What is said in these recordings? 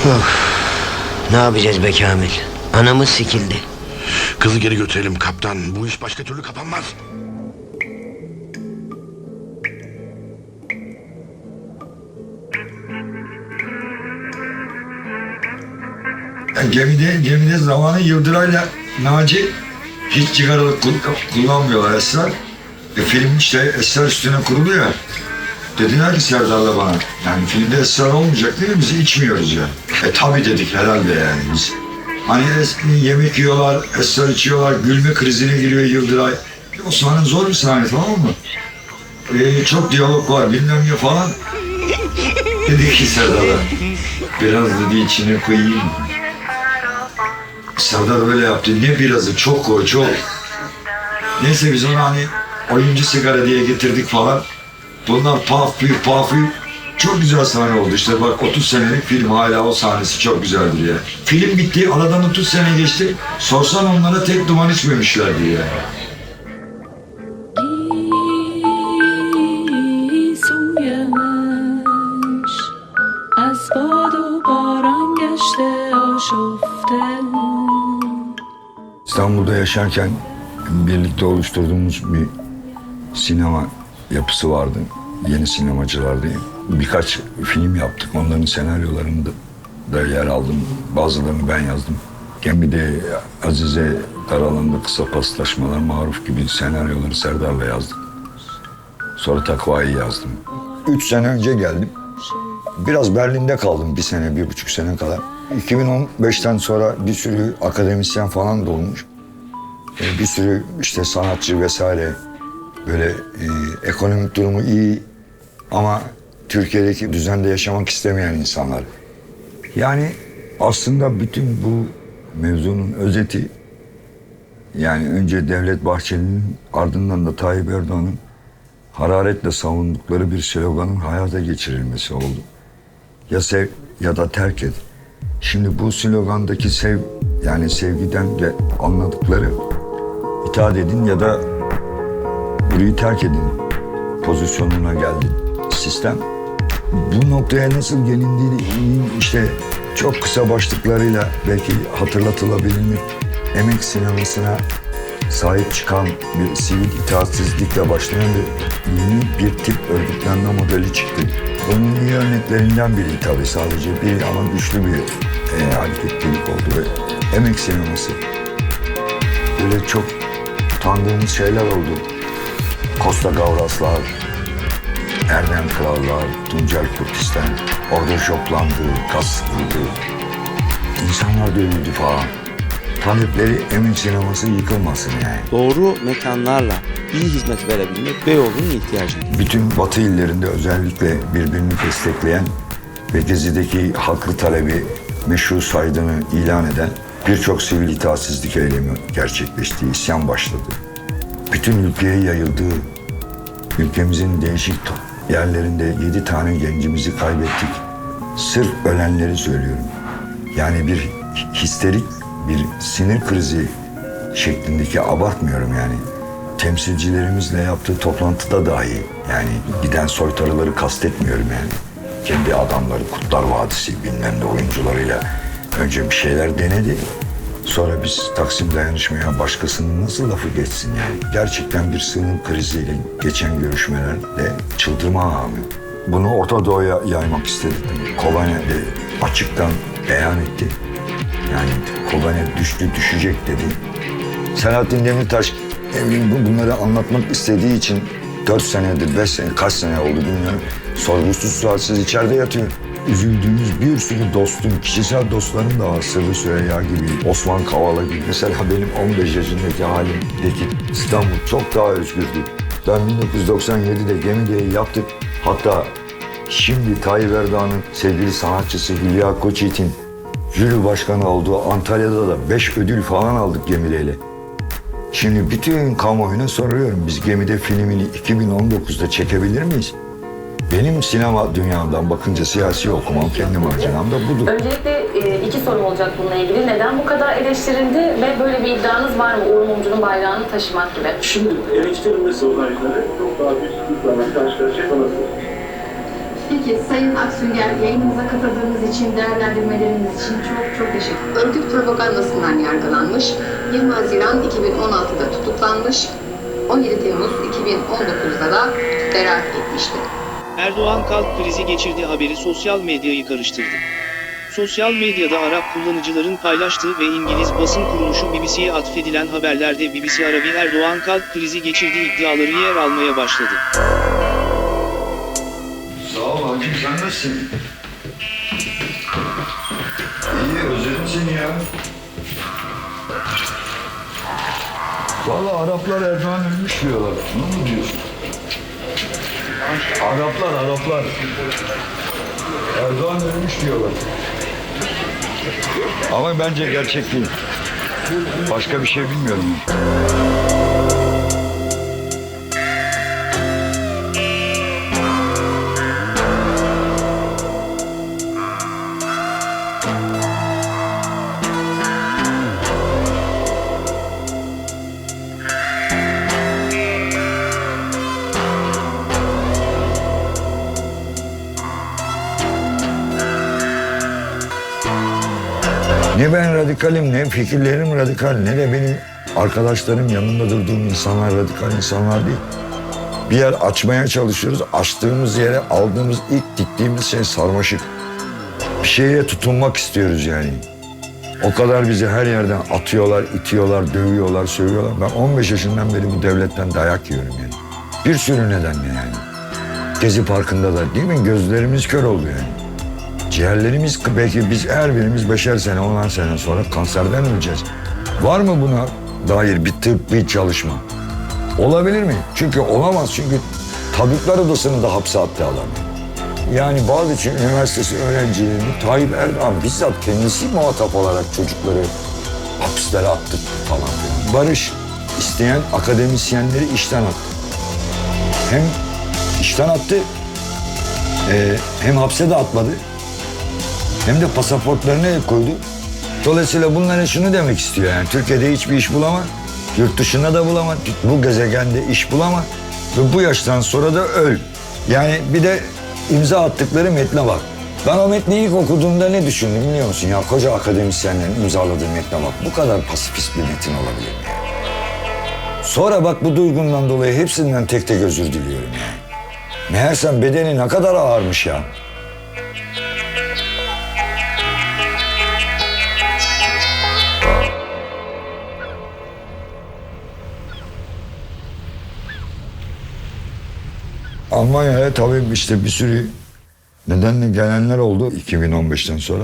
Of. Ne yapacağız be Kamil? Anamız sikildi. Kızı geri götürelim kaptan. Bu iş başka türlü kapanmaz. Gemide zamanı Yıldıray'la Naci hiç sigaralık kullanmıyorlar Esrar. Film işte Esrar üstüne kurulu ya. Dediler ki Serdar'la bana, yani filmde Esrar olmayacak değil mi? Biz içmiyoruz ya. Tabii dedik herhalde yani biz. Hani yemek yiyorlar, Esrar içiyorlar, gülme krizine giriyor Yıldıray. Osman'ın zor bir sahne, tamam mı? Çok diyalog var bilmem ne falan. Dedi ki Serdar'a, biraz dedi içine koyayım. Serdar böyle yaptı. Ne birazı? Çok koy, çok. Neyse biz onu hani oyuncu sigara diye getirdik falan. Bunlar paf büyük paf büyük. Çok güzel sahne oldu işte. Bak 30 senelik film, hala o sahnesi çok güzeldir ya. Film bitti. Aradan 30 sene geçti. Sorsan onlara tek duman içmemişler diye. İstanbul'da yaşarken birlikte oluşturduğumuz bir sinema yapısı vardı. Yeni sinemacılar diye. Birkaç film yaptık. Onların senaryolarında da yer aldım. Bazılarını ben yazdım. Gemide Azize Dar Alanda Kısa Paslaşmalar Maruf gibi senaryoları Serdar'la yazdık. Sonra Takva'yı yazdım. 3 sene önce geldim. Biraz Berlin'de kaldım 1 sene, 1,5 sene kadar. 2015'ten sonra bir sürü akademisyen falan da olmuş. Bir sürü işte sanatçı vesaire, böyle ekonomik durumu iyi ama Türkiye'deki düzende yaşamak istemeyen insanlar. Yani aslında bütün bu mevzunun özeti, yani önce Devlet Bahçeli'nin, ardından da Tayyip Erdoğan'ın hararetle savundukları bir sloganın hayata geçirilmesi oldu. Ya sev ya da terk et. Şimdi bu slogandaki sev, yani sevgiden de anladıkları itaat edin ya da burayı terk edin pozisyonuna geldi sistem. Bu noktaya nasıl gelindiğini işte çok kısa başlıklarıyla belki hatırlatılabilir. Emek sinemasına sahip çıkan bir sivil itaatsizlikle başlayan yeni bir tip örgütlenme modeli çıktı. Bunun iyi örneklerinden biri tabii, sadece bir ama güçlü bir hareketlilik oldu ve emek sineması. Böyle çok utandığımız şeyler oldu. Costa Gavraslar, Erdem Krallar, Tuncel Kurtistan, orada şoplandı, kas sıkıldı. İnsanlar dövüldü falan. Talepleri emek sineması yıkılmasın yani. Doğru mekanlarla iyi hizmet verebilmek Beyoğlu'nun ihtiyacı. Bütün Batı illerinde özellikle birbirini destekleyen ve Gezi'deki haklı talebi meşru saydığını ilan eden birçok sivil itaatsizlik eylemi gerçekleşti, isyan başladı. Bütün ülkeye yayıldığı, ülkemizin değişik yerlerinde 7 tane gencimizi kaybettik. Sırf ölenleri söylüyorum. Yani bir histerik, bir sinir krizi şeklindeki, abartmıyorum yani. Temsilcilerimizle yaptığı toplantıda dahi, yani giden soytarıları kastetmiyorum yani. Kendi adamları, Kurtlar Vadisi bilmem ne oyuncularıyla önce bir şeyler denedi. Sonra biz Taksim dayanışmaya başkasının nasıl lafı geçsin yani. Gerçekten bir sınır kriziyle geçen görüşmelerde çıldırma anı. Bunu Orta Doğu'ya yaymak istedik. Kobane de açıktan beyan etti. Yani Kobane düştü, düşecek dedi. Selahattin Demirtaş bunları anlatmak istediği için 4 senedir, 5 sene, kaç sene oldu bilmiyorum. Sorgusuz sualsiz içeride yatıyor. Üzüldüğümüz bir sürü dostum, kişisel dostlarım da var. Sırrı Süreyya gibi, Osman Kavala gibi. Mesela benim 15 yaşındaki halimdeki İstanbul çok daha özgürdü. Ben 1997'de Gemide'yi yaptık. Hatta şimdi Tayyip Erdoğan'ın sevgili sanatçısı Hülya Koçyiğit'in jüri başkanı olduğu Antalya'da da 5 ödül falan aldık Gemide'yle. Şimdi bütün kamuoyuna soruyorum, biz Gemide filmini 2019'da çekebilir miyiz? Benim sinema dünyamdan bakınca siyasi okumam, kendi maceram da budur. Öncelikle 2 sorum olacak bununla ilgili. Neden bu kadar eleştirildi ve böyle bir iddianız var mı Uğur Mumcu'nun bayrağını taşımak gibi? Şimdi eleştirilmesi olayları çok daha büyük sıkıntılarla karşı karşıya kalırsınız. Peki Sayın Aksünger, yayınımıza katıldığınız için, değerlendirmeleriniz için çok teşekkür ederim. Örgüt propagandasından yargılanmış, 20 Haziran 2016'da tutuklanmış, 17 Temmuz 2019'da da beraat etmişti. Erdoğan kalp krizi geçirdi haberi sosyal medyayı karıştırdı. Sosyal medyada Arap kullanıcıların paylaştığı ve İngiliz basın kuruluşu BBC'ye atfedilen haberlerde BBC Arabi Erdoğan kalp krizi geçirdiği iddiaları yer almaya başladı. Sağ ol hacım, sen nasılsın? İyi, özledim seni ya. Vallahi Araplar Erdoğan ölmüş diyorlar. Ne mu diyorsun? Araplar. Erdoğan ölmüş diyorlar. Ama bence gerçek değil. Başka bir şey bilmiyorum. Ne ben radikalim, ne fikirlerim radikal, ne de benim arkadaşlarım, yanında durduğum insanlar radikal insanlar değil. Bir yer açmaya çalışıyoruz. Açtığımız yere aldığımız ilk diktiğimiz şey sarmaşık. Bir şeye tutunmak istiyoruz yani. O kadar bizi her yerden atıyorlar, itiyorlar, dövüyorlar, sövüyorlar. Ben 15 yaşından beri bu devletten dayak yiyorum yani. Bir sürü nedenle yani. Gezi Parkı'nda da değil mi? Gözlerimiz kör oldu yani. Ciğerlerimiz, belki biz her birimiz 5'er sene, 10'ar sene sonra kanserden öleceğiz. Var mı buna dair bir tıbbi çalışma? Olabilir mi? Çünkü olamaz. Çünkü Tabipler Odası'nı da hapse attı adam. Yani Boğaziçi Üniversitesi öğrencilerini Tayyip Erdoğan bizzat kendisi muhatap olarak çocukları hapislere attı falan filan. Barış isteyen akademisyenleri işten attı. Hem işten attı, hem hapse de atmadı. Hem de pasaportlarına el koydu. Dolayısıyla bunların şunu demek istiyor yani. Türkiye'de hiçbir iş bulama, yurt dışında da bulama, bu gezegende iş bulama ve bu yaştan sonra da öl. Yani bir de imza attıkları metne bak. Ben o metni ilk okuduğumda ne düşündüm biliyor musun? Ya koca akademisyenlerin imzaladığı metne bak. Bu kadar pasifist bir metin olabilir mi? Sonra bak bu duygumdan dolayı hepsinden tek tek özür diliyorum yani. Meğersem bedeni ne kadar ağırmış ya. Almanya'ya tabii işte bir sürü nedenle gelenler oldu 2015'ten sonra.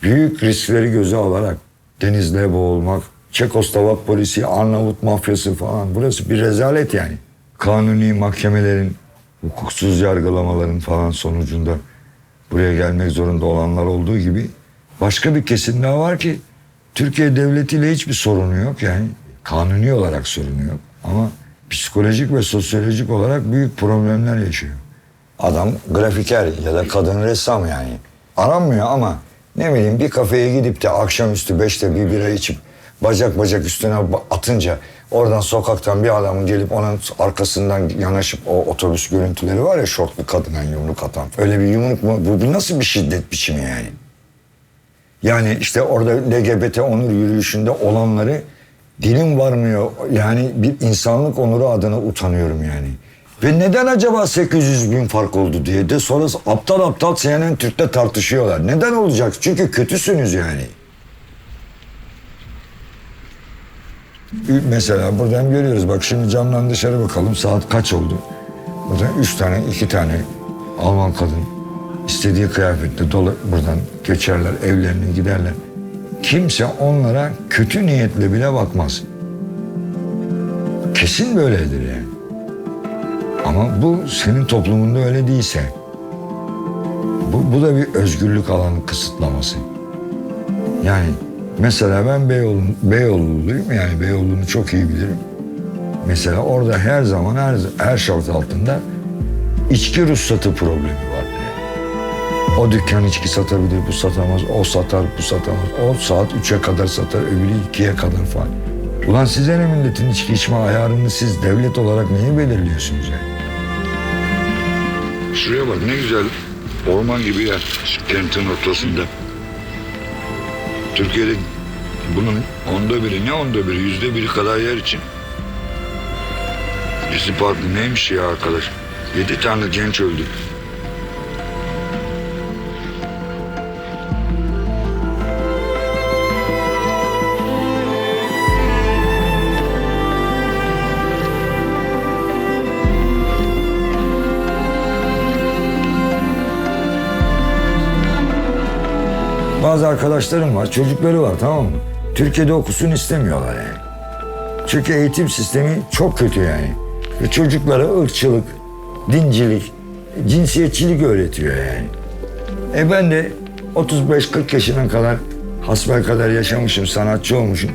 Büyük riskleri göze alarak denizde boğulmak, Çekoslovak polisi, Arnavut mafyası falan, burası bir rezalet yani. Kanuni mahkemelerin, hukuksuz yargılamaların falan sonucunda buraya gelmek zorunda olanlar olduğu gibi başka bir kesim daha var ki Türkiye devletiyle hiçbir sorunu yok yani. Kanuni olarak sorunu yok ama psikolojik ve sosyolojik olarak büyük problemler yaşıyor. Adam grafiker ya da kadın ressam yani. Aranmıyor ama ne bileyim bir kafeye gidip de akşamüstü 5'te bir bira içip bacak bacak üstüne atınca oradan sokaktan bir adamın gelip onun arkasından yanaşıp o otobüs görüntüleri var ya şortlu kadına yumruk atan. Öyle bir yumruk mu? Bu nasıl bir şiddet biçimi yani? Yani işte orada LGBT onur yürüyüşünde olanları dilim varmıyor. Yani bir insanlık onuru adına utanıyorum yani. Ve neden acaba 800 bin fark oldu diye de sonra aptal CNN Türk'te tartışıyorlar. Neden olacak? Çünkü kötüsünüz yani. Mesela buradan görüyoruz. Bak şimdi camdan dışarı bakalım. Saat kaç oldu? Buradan 2 tane Alman kadın istediği kıyafetle buradan geçerler, evlerine giderler. Kimse onlara kötü niyetle bile bakmaz. Kesin böyledir yani. Ama bu senin toplumunda öyle değilse, bu da bir özgürlük alanı kısıtlaması. Yani mesela ben Beyoğlu'luyum yani Beyoğlu'nu çok iyi bilirim. Mesela orada her zaman her şart altında içki ruhsatı problemi var. O dükkan içki satabilir, bu satamaz, o satar, bu satamaz. O saat 3'e kadar satar, öbürü 2'ye kadar falan. Ulan size ne milletin içki içme ayarını siz devlet olarak niye belirliyorsunuz yani? Şuraya bak ne güzel orman gibi yer şu kentin ortasında. Türkiye'de bunun onda biri, ne onda biri, %1 kadar yer için. Gezi Parkı neymiş ya arkadaş? 7 tane genç öldü. Bazı arkadaşlarım var, çocukları var, tamam mı? Türkiye'de okusun istemiyorlar yani. Çünkü eğitim sistemi çok kötü yani. Ve çocuklara ırkçılık, dincilik, cinsiyetçilik öğretiyor yani. Ben de 35-40 yaşına kadar hasbelkader yaşamışım, sanatçı olmuşum.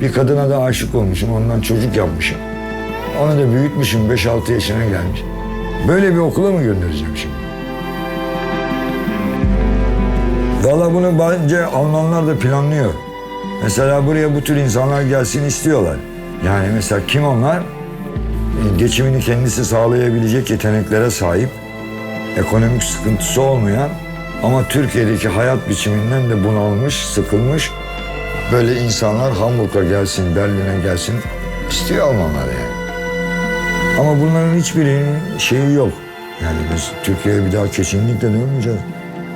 Bir kadına da aşık olmuşum, ondan çocuk yapmışım. Onu da büyütmüşüm, 5-6 yaşına gelmiş. Böyle bir okula mı göndereceğim şimdi? Valla bunu bence Almanlar da planlıyor. Mesela buraya bu tür insanlar gelsin istiyorlar. Yani mesela kim onlar? Geçimini kendisi sağlayabilecek yeteneklere sahip, ekonomik sıkıntısı olmayan ama Türkiye'deki hayat biçiminden de bunalmış, sıkılmış böyle insanlar Hamburg'a gelsin, Berlin'e gelsin istiyor Almanlar yani. Ama bunların hiçbirinin şeyi yok. Yani biz Türkiye'ye bir daha kesinlikle dönmeyeceğiz.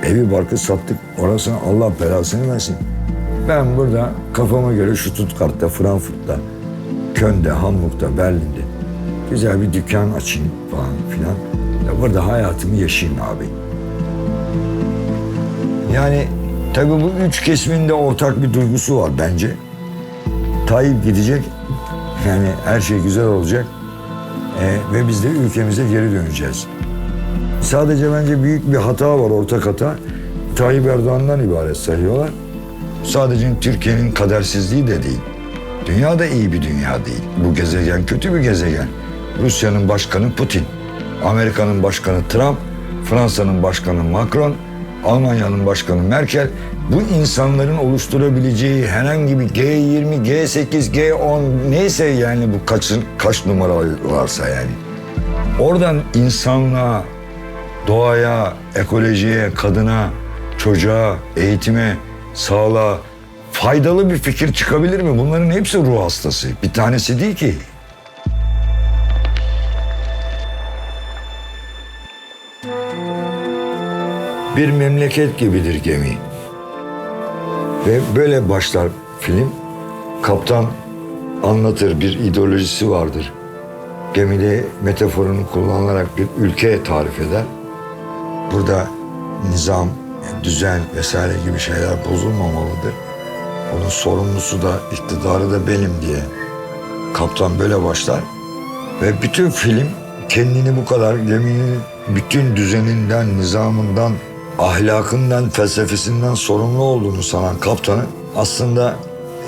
Evi barkı sattık, orasını Allah belasını versin. Ben burada kafama göre Stuttgart'ta, Frankfurt'ta, Köln'de, Hamburg'da, Berlin'de güzel bir dükkan açayım falan filan. Ya burada hayatımı yaşayayım abi. Yani tabii bu üç kesimin de ortak bir duygusu var bence. Tayyip gidecek, yani her şey güzel olacak ve biz de ülkemize geri döneceğiz. Sadece bence büyük bir hata var, ortak hata. Tayyip Erdoğan'dan ibaret sayıyorlar. Sadece Türkiye'nin kadersizliği de değil. Dünya da iyi bir dünya değil. Bu gezegen kötü bir gezegen. Rusya'nın başkanı Putin, Amerika'nın başkanı Trump, Fransa'nın başkanı Macron, Almanya'nın başkanı Merkel. Bu insanların oluşturabileceği herhangi bir G20, G8, G10 neyse yani bu kaç numaralarsa yani. Oradan insanlığa, doğaya, ekolojiye, kadına, çocuğa, eğitime, sağlığa faydalı bir fikir çıkabilir mi? Bunların hepsi ruh hastası. Bir tanesi değil ki. Bir memleket gibidir gemi. Ve böyle başlar film. Kaptan anlatır, bir ideolojisi vardır. Gemide metaforunu kullanarak bir ülke tarif eder. Burada nizam, düzen vesaire gibi şeyler bozulmamalıdır. Onun sorumlusu da, iktidarı da benim diye. Kaptan böyle başlar. Ve bütün film kendini bu kadar geminin bütün düzeninden, nizamından, ahlakından, felsefesinden sorumlu olduğunu sanan kaptanın aslında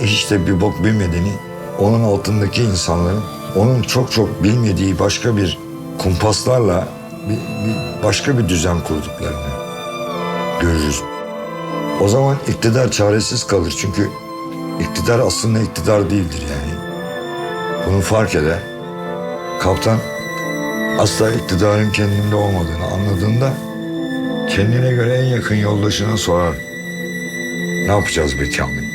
hiç de bir bok bilmediğini, onun altındaki insanların onun çok çok bilmediği başka bir kumpaslarla başka bir düzen kurduklarını görürüz. O zaman iktidar çaresiz kalır çünkü iktidar aslında iktidar değildir yani. Bunu fark eder. Kaptan asla iktidarın kendinde olmadığını anladığında kendine göre en yakın yoldaşına sorar. Ne yapacağız be Kamil?